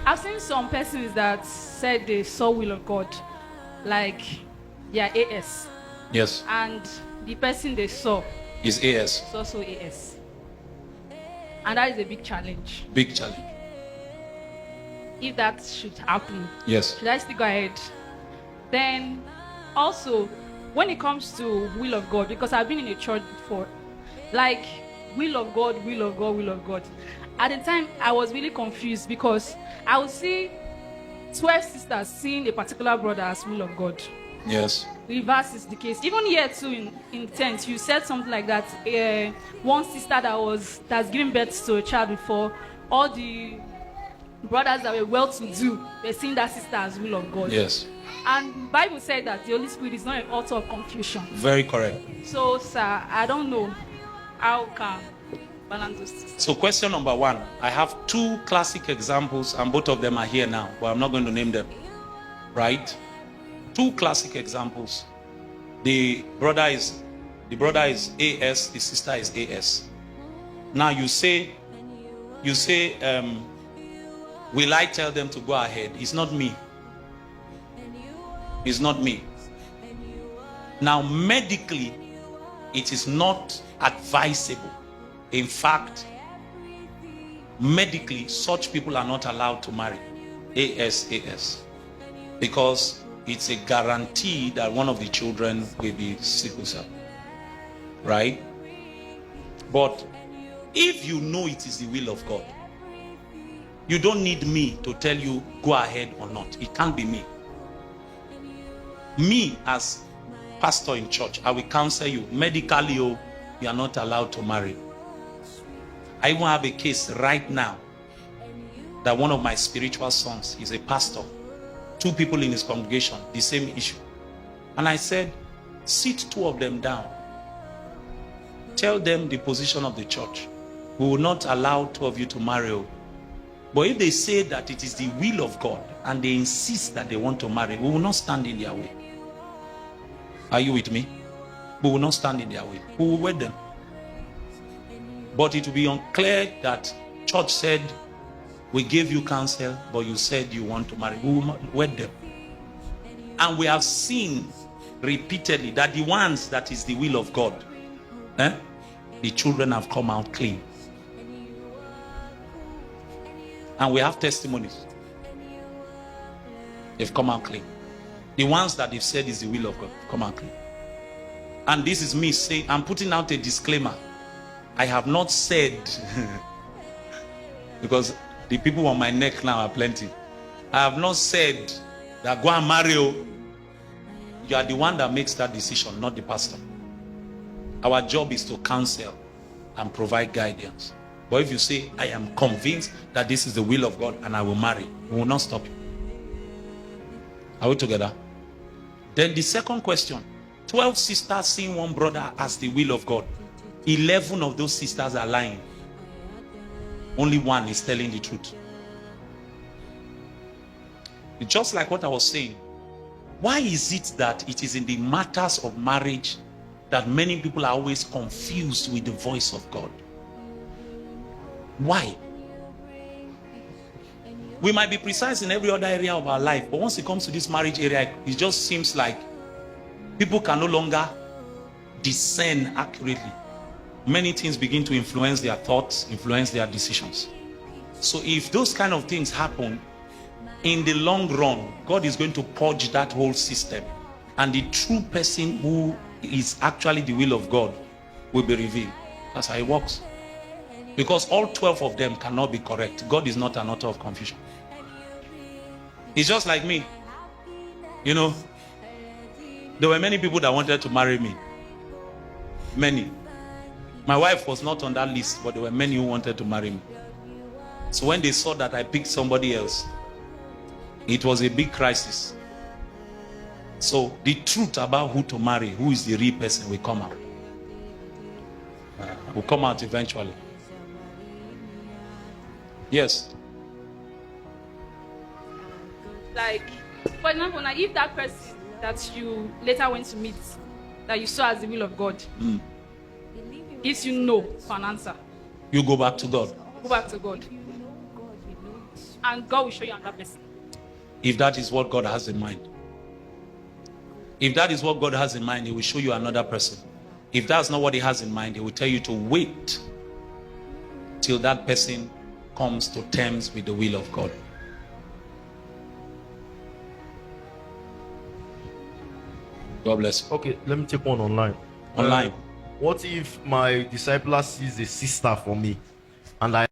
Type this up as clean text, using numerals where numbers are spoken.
I've seen some persons that said they saw will of God, like their AS. Yes. And the person they saw Is AS. is also AS. And that is a big challenge. Big challenge. If that should happen, Yes. should I still go ahead? Then also, when it comes to will of God, because I've been in a church before, like will of God, will of God, will of God. At the time, I was really confused because I would see 12 sisters seeing a particular brother as will of God. Yes. Reverse is the case. Even here too in tent, you said something like that. One sister that's giving birth to a child before, all the brothers that were well-to-do were seeing that sister as will of God. Yes. And Bible said that the Holy Spirit is not an author of confusion. Very correct. So, sir, I don't know how can balance those two. So question number 1, I have 2 classic examples and both of them are here now, but I'm not going to name them. Right? 2 classic examples. The brother is AS, the sister is AS. Now you say, will I tell them to go ahead? It's not me. It's not me. Now medically, it is not advisable. In fact, medically, such people are not allowed to marry AS, because it's a guarantee that one of the children will be sickle cell, right? But if you know it is the will of God, you don't need me to tell you go ahead or not. It can't be me. Me as pastor in church, I will counsel you medically. You are not allowed to marry. I even have a case right now that one of my spiritual sons is a pastor. 2 people in his congregation, the same issue. And I said, sit 2 of them down. Tell them the position of the church. We will not allow 2 of you to marry. But if they say that it is the will of God and they insist that they want to marry, we will not stand in their way. Are you with me? We will not stand in their way. We will wed them. But it will be unclear that church said, we gave you counsel, but you said you want to marry. We will wed them. And we have seen repeatedly that the ones that is the will of God, the children have come out clean. And we have testimonies. They've come out clean. The ones that they've said is the will of God come out clean. And this is me saying, I'm putting out a disclaimer. I have not said, because the people on my neck now are plenty. I have not said that go and marry. You are the one that makes that decision, not the pastor. Our job is to counsel and provide guidance. But if you say, I am convinced that this is the will of God and I will marry, we will not stop you. Are we together? Then the second question, 12 sisters seeing one brother as the will of God. 11 of those sisters are lying. Only 1 is telling the truth. It's just like what I was saying. Why is it that it is in the matters of marriage that many people are always confused with the voice of God? Why? We might be precise in every other area of our life, but once it comes to this marriage area, it just seems like people can no longer discern accurately. Many things begin to influence their thoughts, influence their decisions. So if those kind of things happen, in the long run, God is going to purge that whole system, and the true person who is actually the will of God will be revealed. That's how it works. Because all 12 of them cannot be correct. God is not an author of confusion. It's just like me. You know, there were many people that wanted to marry me. Many. My wife was not on that list, but there were many who wanted to marry me. So when they saw that I picked somebody else, it was a big crisis. So the truth about who to marry, who is the real person, will come out. Will come out eventually. Yes. Like, for example, now if that person that you later went to meet, that you saw as the will of God, gives you no for an answer, you go back to God. Go back to God. and God will show you another person. If that is what God has in mind. If that is what God has in mind, he will show you another person. If that's not what he has in mind, he will tell you to wait till that person comes to terms with the will of God. God bless you. Okay, let me take one online. Online. What if my discipler sees a sister for me and I